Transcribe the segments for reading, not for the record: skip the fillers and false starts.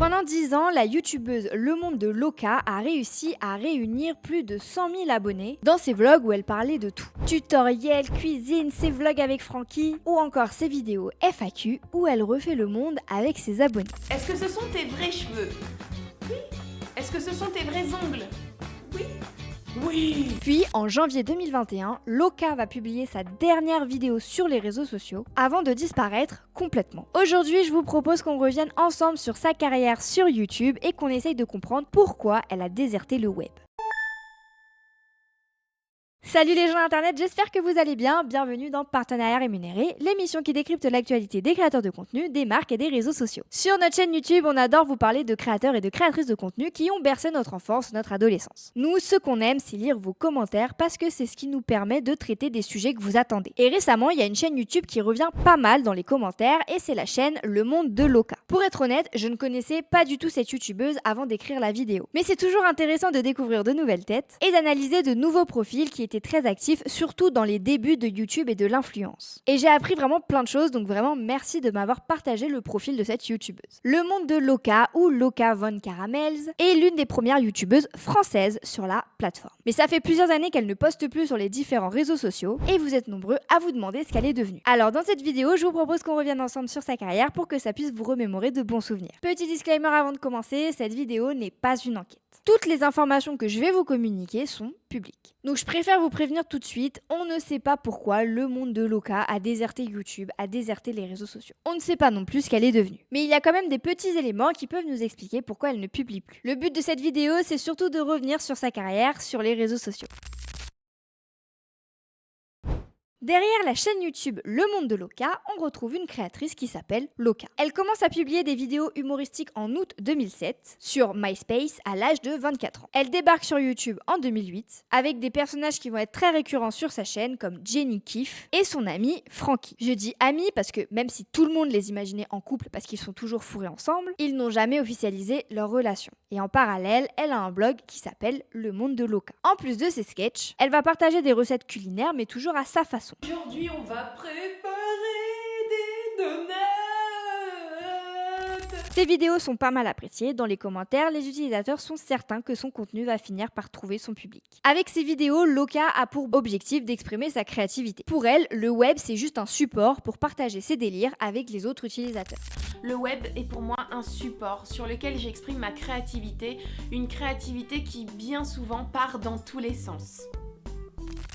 Pendant 10 ans, la youtubeuse Le Monde de Loca a réussi à réunir plus de 100 000 abonnés dans ses vlogs où elle parlait de tout. Tutoriels, cuisine, ses vlogs avec Francky ou encore ses vidéos FAQ où elle refait le monde avec ses abonnés. Est-ce que ce sont tes vrais cheveux? Oui. Est-ce que ce sont tes vrais ongles? Oui. Oui. Puis en janvier 2021, Loca va publier sa dernière vidéo sur les réseaux sociaux avant de disparaître complètement. Aujourd'hui, je vous propose qu'on revienne ensemble sur sa carrière sur YouTube et qu'on essaye de comprendre pourquoi elle a déserté le web. Salut les gens d'internet, j'espère que vous allez bien. Bienvenue dans Partenariat Rémunéré, l'émission qui décrypte l'actualité des créateurs de contenu, des marques et des réseaux sociaux. Sur notre chaîne YouTube, on adore vous parler de créateurs et de créatrices de contenu qui ont bercé notre enfance, notre adolescence. Nous, ce qu'on aime, c'est lire vos commentaires parce que c'est ce qui nous permet de traiter des sujets que vous attendez. Et récemment, il y a une chaîne YouTube qui revient pas mal dans les commentaires et c'est la chaîne Le Monde de Loca. Pour être honnête, je ne connaissais pas du tout cette youtubeuse avant d'écrire la vidéo. Mais c'est toujours intéressant de découvrir de nouvelles têtes et d'analyser de nouveaux profils qui étaient très actif, surtout dans les débuts de YouTube et de l'influence. Et j'ai appris vraiment plein de choses, donc vraiment merci de m'avoir partagé le profil de cette youtubeuse. Le Monde de Loca ou Loca Von Caramels est l'une des premières youtubeuses françaises sur la plateforme. Mais ça fait plusieurs années qu'elle ne poste plus sur les différents réseaux sociaux et vous êtes nombreux à vous demander ce qu'elle est devenue. Alors dans cette vidéo, je vous propose qu'on revienne ensemble sur sa carrière pour que ça puisse vous remémorer de bons souvenirs. Petit disclaimer avant de commencer, cette vidéo n'est pas une enquête. Toutes les informations que je vais vous communiquer sont publiques. Donc je préfère vous prévenir tout de suite, on ne sait pas pourquoi Le Monde de Loca a déserté YouTube, a déserté les réseaux sociaux. On ne sait pas non plus ce qu'elle est devenue. Mais il y a quand même des petits éléments qui peuvent nous expliquer pourquoi elle ne publie plus. Le but de cette vidéo, c'est surtout de revenir sur sa carrière sur les réseaux sociaux. Derrière la chaîne YouTube Le Monde de Loca, on retrouve une créatrice qui s'appelle Loca. Elle commence à publier des vidéos humoristiques en août 2007 sur MySpace à l'âge de 24 ans. Elle débarque sur YouTube en 2008 avec des personnages qui vont être très récurrents sur sa chaîne comme Jenny Kiff et son ami Francky. Je dis amis parce que même si tout le monde les imaginait en couple parce qu'ils sont toujours fourrés ensemble, ils n'ont jamais officialisé leur relation. Et en parallèle, elle a un blog qui s'appelle Le Monde de Loca. En plus de ses sketchs, elle va partager des recettes culinaires mais toujours à sa façon. Aujourd'hui, on va préparer des donuts. Ces vidéos sont pas mal appréciées. Dans les commentaires, les utilisateurs sont certains que son contenu va finir par trouver son public. Avec ces vidéos, Loca a pour objectif d'exprimer sa créativité. Pour elle, le web, c'est juste un support pour partager ses délires avec les autres utilisateurs. Le web est pour moi un support sur lequel j'exprime ma créativité, une créativité qui bien souvent part dans tous les sens.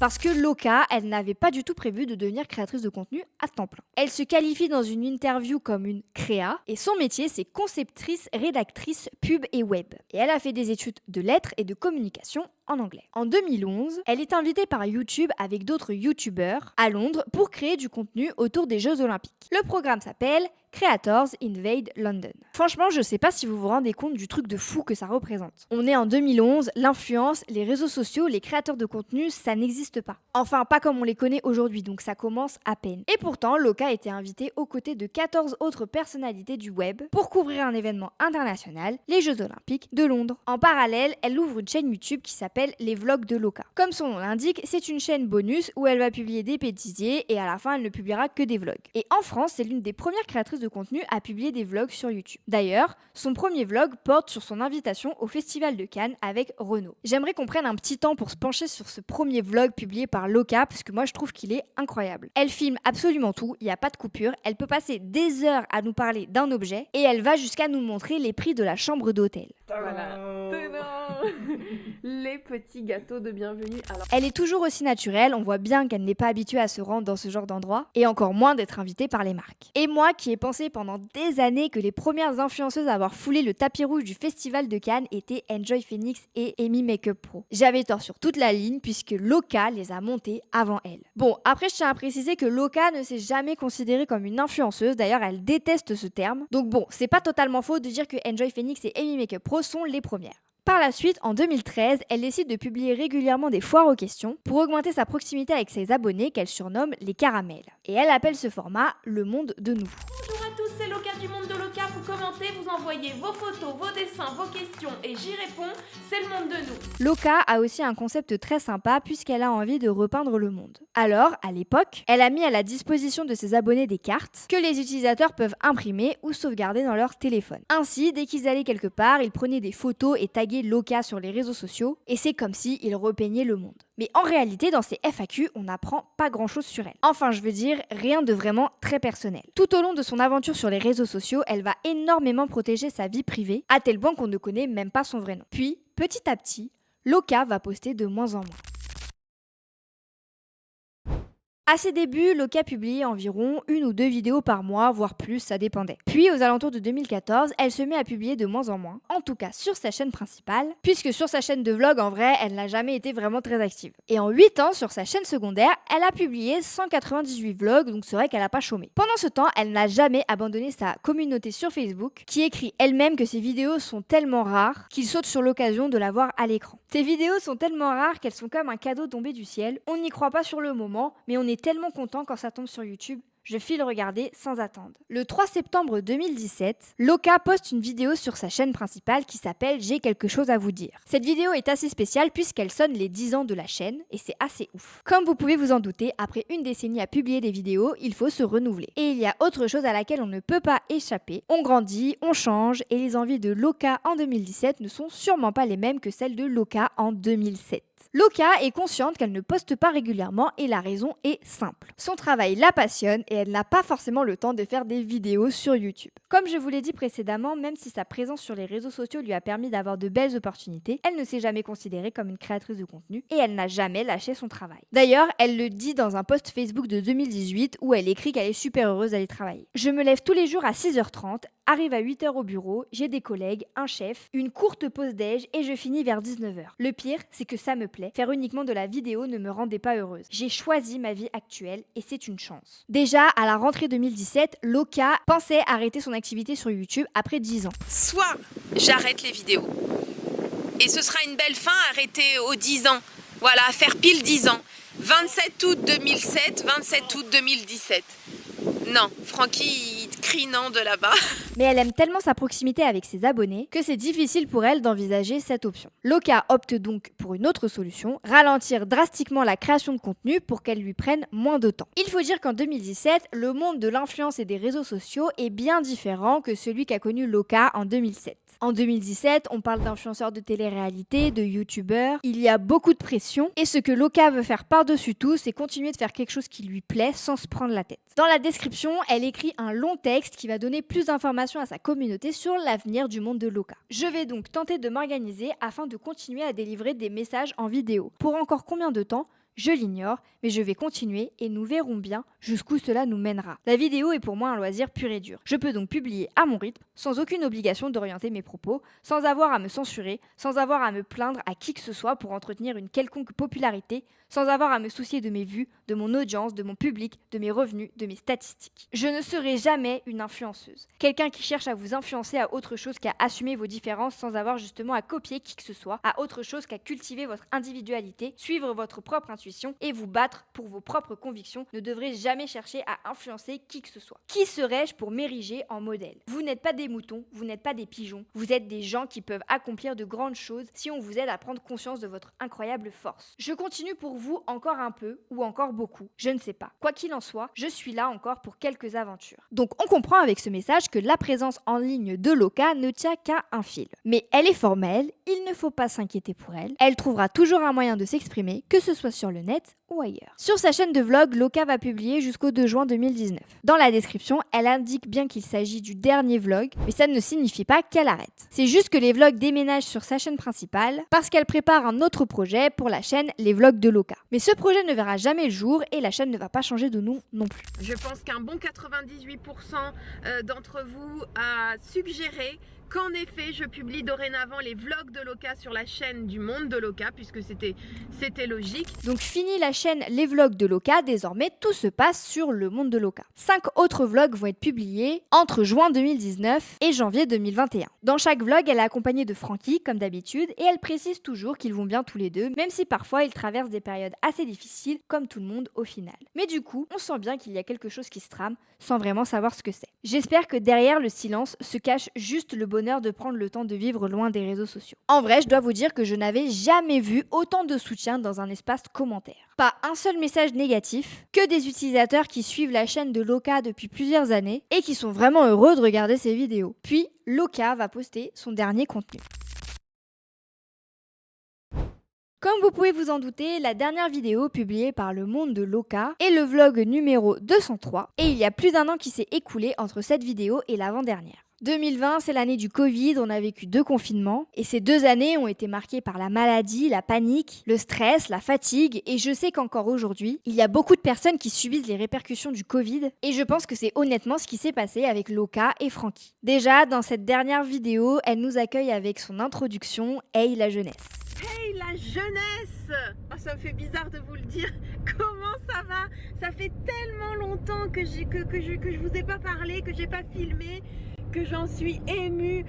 Parce que Loca, elle n'avait pas du tout prévu de devenir créatrice de contenu à temps plein. Elle se qualifie dans une interview comme une créa et son métier c'est conceptrice, rédactrice, pub et web. Et elle a fait des études de lettres et de communication en anglais. En 2011, elle est invitée par YouTube avec d'autres YouTubeurs à Londres pour créer du contenu autour des Jeux Olympiques. Le programme s'appelle Creators Invade London. Franchement, je sais pas si vous vous rendez compte du truc de fou que ça représente. On est en 2011, l'influence, les réseaux sociaux, les créateurs de contenu, ça n'existe pas. Enfin, pas comme on les connaît aujourd'hui, donc ça commence à peine. Et pourtant, Loca a été invitée aux côtés de 14 autres personnalités du web pour couvrir un événement international, les Jeux Olympiques de Londres. En parallèle, elle ouvre une chaîne YouTube qui s'appelle Les Vlogs de Loca. Comme son nom l'indique, c'est une chaîne bonus où elle va publier des bêtisiers et à la fin, elle ne publiera que des vlogs. Et en France, c'est l'une des premières créatrices de contenu à publier des vlogs sur YouTube. D'ailleurs, son premier vlog porte sur son invitation au Festival de Cannes avec Renaud. J'aimerais qu'on prenne un petit temps pour se pencher sur ce premier vlog publié par Loca parce que moi je trouve qu'il est incroyable. Elle filme absolument tout, il n'y a pas de coupure, elle peut passer des heures à nous parler d'un objet et elle va jusqu'à nous montrer les prix de la chambre d'hôtel. Voilà. Les petits gâteaux de bienvenue. Alors, Elle est toujours aussi naturelle, on voit bien qu'elle n'est pas habituée à se rendre dans ce genre d'endroit et encore moins d'être invitée par les marques. Et moi qui ai pensé pendant des années que les premières influenceuses à avoir foulé le tapis rouge du Festival de Cannes étaient Enjoy Phoenix et Amy Makeup Pro. J'avais tort sur toute la ligne puisque Loca les a montées avant elle. Bon, après je tiens à préciser que Loca ne s'est jamais considérée comme une influenceuse, d'ailleurs elle déteste ce terme. Donc bon, c'est pas totalement faux de dire que Enjoy Phoenix et Amy Makeup Pro sont les premières. Par la suite, en 2013, elle décide de publier régulièrement des foires aux questions pour augmenter sa proximité avec ses abonnés qu'elle surnomme les caramels. Et elle appelle ce format le monde de nous. Bonjour à tous, c'est Loka du monde de Loka. Vous commentez, vous envoyez vos photos, vos dessins, vos questions et j'y réponds. C'est le monde de nous. Loka a aussi un concept très sympa puisqu'elle a envie de repeindre le monde. Alors, à l'époque, elle a mis à la disposition de ses abonnés des cartes que les utilisateurs peuvent imprimer ou sauvegarder dans leur téléphone. Ainsi, dès qu'ils allaient quelque part, ils prenaient des photos et taguaient Loka sur les réseaux sociaux et c'est comme si ils repeignaient le monde. Mais en réalité, dans ces FAQ, on n'apprend pas grand-chose sur elle. Enfin, je veux dire, rien de vraiment très personnel. Tout au long de son aventure sur les réseaux sociaux, elle va énormément protéger sa vie privée, à tel point qu'on ne connaît même pas son vrai nom. Puis, petit à petit, Loka va poster de moins en moins. À ses débuts, Loka publiait environ 1 ou 2 vidéos par mois, voire plus, ça dépendait. Puis, aux alentours de 2014, elle se met à publier de moins en moins, en tout cas sur sa chaîne principale, puisque sur sa chaîne de vlog, en vrai, elle n'a jamais été vraiment très active. Et en 8 ans, sur sa chaîne secondaire, elle a publié 198 vlogs, donc c'est vrai qu'elle n'a pas chômé. Pendant ce temps, elle n'a jamais abandonné sa communauté sur Facebook, qui écrit elle-même que ses vidéos sont tellement rares qu'il saute sur l'occasion de la voir à l'écran. Ces vidéos sont tellement rares qu'elles sont comme un cadeau tombé du ciel. On n'y croit pas sur le moment, mais on est tellement content quand ça tombe sur YouTube. Je file regarder sans attendre. Le 3 septembre 2017, Loka poste une vidéo sur sa chaîne principale qui s'appelle « J'ai quelque chose à vous dire ». Cette vidéo est assez spéciale puisqu'elle sonne les 10 ans de la chaîne et c'est assez ouf. Comme vous pouvez vous en douter, après une décennie à publier des vidéos, il faut se renouveler. Et il y a autre chose à laquelle on ne peut pas échapper. On grandit, on change et les envies de Loka en 2017 ne sont sûrement pas les mêmes que celles de Loka en 2007. Loka est consciente qu'elle ne poste pas régulièrement et la raison est simple. Son travail la passionne et elle n'a pas forcément le temps de faire des vidéos sur YouTube. Comme je vous l'ai dit précédemment, même si sa présence sur les réseaux sociaux lui a permis d'avoir de belles opportunités, elle ne s'est jamais considérée comme une créatrice de contenu et elle n'a jamais lâché son travail. D'ailleurs, elle le dit dans un post Facebook de 2018 où elle écrit qu'elle est super heureuse d'aller travailler. Je me lève tous les jours à 6h30, arrive à 8h au bureau, j'ai des collègues, un chef, une courte pause déj et je finis vers 19h. Le pire, c'est que ça me plaît. Faire uniquement de la vidéo ne me rendait pas heureuse. J'ai choisi ma vie actuelle et c'est une chance. Déjà, à la rentrée 2017, Loka pensait arrêter son activité sur YouTube après 10 ans. Soit j'arrête les vidéos et ce sera une belle fin arrêtée aux 10 ans. Voilà, faire pile 10 ans. 27 août 2007, 27 août 2017. Non, Francky, il te crie non de là-bas. Mais elle aime tellement sa proximité avec ses abonnés que c'est difficile pour elle d'envisager cette option. Loka opte donc pour une autre solution, ralentir drastiquement la création de contenu pour qu'elle lui prenne moins de temps. Il faut dire qu'en 2017, le monde de l'influence et des réseaux sociaux est bien différent que celui qu'a connu Loka en 2007. En 2017, on parle d'influenceurs de télé-réalité, de youtubeurs. Il y a beaucoup de pression et ce que Loka veut faire par-dessus tout, c'est continuer de faire quelque chose qui lui plaît sans se prendre la tête. Dans la description, elle écrit un long texte qui va donner plus d'informations à sa communauté sur l'avenir du monde de Loka. Je vais donc tenter de m'organiser afin de continuer à délivrer des messages en vidéo. Pour encore combien de temps ? Je l'ignore, mais je vais continuer et nous verrons bien jusqu'où cela nous mènera. La vidéo est pour moi un loisir pur et dur. Je peux donc publier à mon rythme, sans aucune obligation d'orienter mes propos, sans avoir à me censurer, sans avoir à me plaindre à qui que ce soit pour entretenir une quelconque popularité, sans avoir à me soucier de mes vues, de mon audience, de mon public, de mes revenus, de mes statistiques. Je ne serai jamais une influenceuse. Quelqu'un qui cherche à vous influencer à autre chose qu'à assumer vos différences sans avoir justement à copier qui que ce soit, à autre chose qu'à cultiver votre individualité, suivre votre propre intuition et vous battre pour vos propres convictions, ne devrez jamais chercher à influencer qui que ce soit. Qui serais-je pour m'ériger en modèle ? Vous n'êtes pas des moutons, vous n'êtes pas des pigeons, vous êtes des gens qui peuvent accomplir de grandes choses si on vous aide à prendre conscience de votre incroyable force. Je continue pour vous encore un peu ou encore beaucoup, je ne sais pas. Quoi qu'il en soit, je suis là encore pour quelques aventures. Donc on comprend avec ce message que la présence en ligne de Loka ne tient qu'à un fil. Mais elle est formelle, il ne faut pas s'inquiéter pour elle. Elle trouvera toujours un moyen de s'exprimer, que ce soit sur le net ou ailleurs. Sur sa chaîne de vlog, Loka va publier jusqu'au 2 juin 2019. Dans la description, elle indique bien qu'il s'agit du dernier vlog, mais ça ne signifie pas qu'elle arrête. C'est juste que les vlogs déménagent sur sa chaîne principale parce qu'elle prépare un autre projet pour la chaîne Les Vlogs de Loka. Mais ce projet ne verra jamais le jour et la chaîne ne va pas changer de nom non plus. Je pense qu'un bon 98% d'entre vous a suggéré qu'en effet, je publie dorénavant les vlogs de Loca sur la chaîne du Monde de Loca, puisque c'était logique. Donc fini la chaîne Les Vlogs de Loca, désormais tout se passe sur le Monde de Loca. 5 autres vlogs vont être publiés entre juin 2019 et janvier 2021. Dans chaque vlog, elle est accompagnée de Francky, comme d'habitude, et elle précise toujours qu'ils vont bien tous les deux, même si parfois ils traversent des périodes assez difficiles, comme tout le monde au final. Mais du coup, on sent bien qu'il y a quelque chose qui se trame, sans vraiment savoir ce que c'est. J'espère que derrière le silence se cache juste le bonheur de prendre le temps de vivre loin des réseaux sociaux. En vrai, je dois vous dire que je n'avais jamais vu autant de soutien dans un espace commentaire. Pas un seul message négatif, que des utilisateurs qui suivent la chaîne de Loca depuis plusieurs années et qui sont vraiment heureux de regarder ses vidéos. Puis, Loca va poster son dernier contenu. Comme vous pouvez vous en douter, la dernière vidéo publiée par le Monde de Loca est le vlog numéro 203 et il y a plus d'1 an qui s'est écoulé entre cette vidéo et l'avant-dernière. 2020, c'est l'année du Covid, on a vécu 2 confinements et ces 2 années ont été marquées par la maladie, la panique, le stress, la fatigue et je sais qu'encore aujourd'hui, il y a beaucoup de personnes qui subissent les répercussions du Covid et je pense que c'est honnêtement ce qui s'est passé avec Loca et Francky. Déjà, dans cette dernière vidéo, elle nous accueille avec son introduction « Hey la jeunesse ». Hey la jeunesse! Oh, ça me fait bizarre de vous le dire. Comment ça va? Ça fait tellement longtemps que je vous ai pas parlé, que j'ai pas filmé, que j'en suis émue.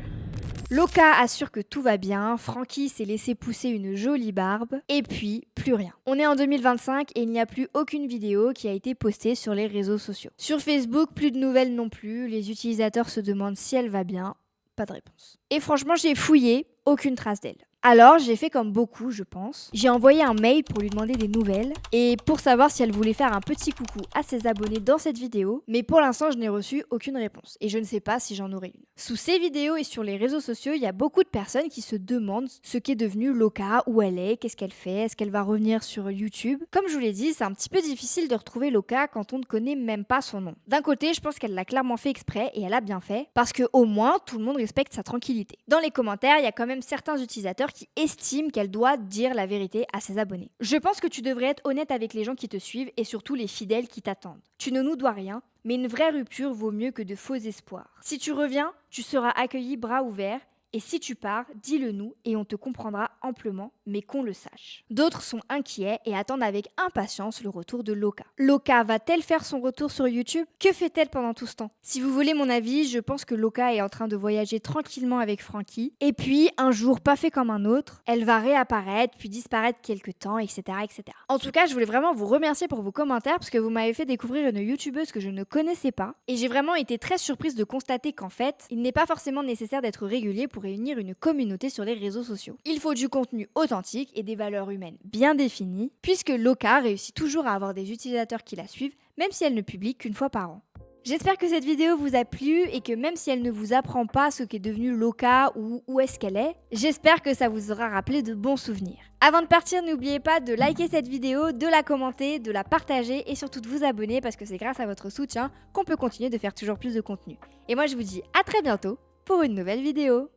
Loca assure que tout va bien, Francky s'est laissé pousser une jolie barbe, et puis plus rien. On est en 2025 et il n'y a plus aucune vidéo qui a été postée sur les réseaux sociaux. Sur Facebook, plus de nouvelles non plus, les utilisateurs se demandent si elle va bien, pas de réponse. Et franchement, j'ai fouillé, aucune trace d'elle. Alors, j'ai fait comme beaucoup, je pense. J'ai envoyé un mail pour lui demander des nouvelles et pour savoir si elle voulait faire un petit coucou à ses abonnés dans cette vidéo, mais pour l'instant, je n'ai reçu aucune réponse et je ne sais pas si j'en aurai une. Sous ces vidéos et sur les réseaux sociaux, il y a beaucoup de personnes qui se demandent ce qu'est devenu Loca, où elle est, qu'est-ce qu'elle fait, est-ce qu'elle va revenir sur YouTube. Comme je vous l'ai dit, c'est un petit peu difficile de retrouver Loca quand on ne connaît même pas son nom. D'un côté, je pense qu'elle l'a clairement fait exprès et elle a bien fait, parce que au moins, tout le monde respecte sa tranquillité. Dans les commentaires, il y a quand même certains utilisateurs qui estiment qu'elle doit dire la vérité à ses abonnés. Je pense que tu devrais être honnête avec les gens qui te suivent et surtout les fidèles qui t'attendent. Tu ne nous dois rien, mais une vraie rupture vaut mieux que de faux espoirs. Si tu reviens, tu seras accueilli bras ouverts. Et si tu pars, dis-le nous et on te comprendra amplement, mais qu'on le sache. D'autres sont inquiets et attendent avec impatience le retour de Loca. Loca va-t-elle faire son retour sur YouTube? Que fait-elle pendant tout ce temps? Si vous voulez mon avis, je pense que Loca est en train de voyager tranquillement avec Francky. Et puis, un jour pas fait comme un autre, elle va réapparaître, puis disparaître quelque temps, etc., etc. En tout cas, je voulais vraiment vous remercier pour vos commentaires parce que vous m'avez fait découvrir une youtubeuse que je ne connaissais pas. Et j'ai vraiment été très surprise de constater qu'en fait, il n'est pas forcément nécessaire d'être régulier pour réunir une communauté sur les réseaux sociaux. Il faut du contenu authentique et des valeurs humaines bien définies, puisque Loca réussit toujours à avoir des utilisateurs qui la suivent, même si elle ne publie qu'une fois par an. J'espère que cette vidéo vous a plu et que même si elle ne vous apprend pas ce qu'est devenu Loca ou où est-ce qu'elle est, j'espère que ça vous aura rappelé de bons souvenirs. Avant de partir, n'oubliez pas de liker cette vidéo, de la commenter, de la partager et surtout de vous abonner parce que c'est grâce à votre soutien qu'on peut continuer de faire toujours plus de contenu. Et moi je vous dis à très bientôt pour une nouvelle vidéo.